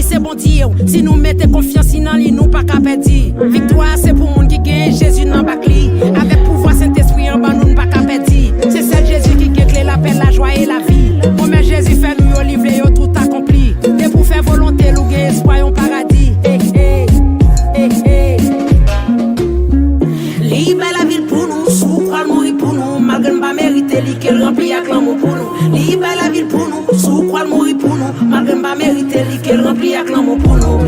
promis c'est bon Dieu. Si nous mettons confiance dans lui, nous pas qu'à perdre. Victoire c'est pour monde qui gagne Jésus dans Bacli. Avec pouvoir Saint-Esprit en bas nous pas qu'à perdre. C'est celle Jésus qui gagne la paix, la joie et la vie. Comment Jésus fait nous au livre et tout accompli. Et pour faire volonté, nous gagne espoir au paradis. Libre la ville pour nous, sous croix mourir pour nous, malgré ne pas mériter, li qu'elle remplit à l'amour pour nous. Libre la ville pour nous, sous croix mourir pour nous, malgré ne pas mériter, li qu'elle remplit à l'amour pour nous.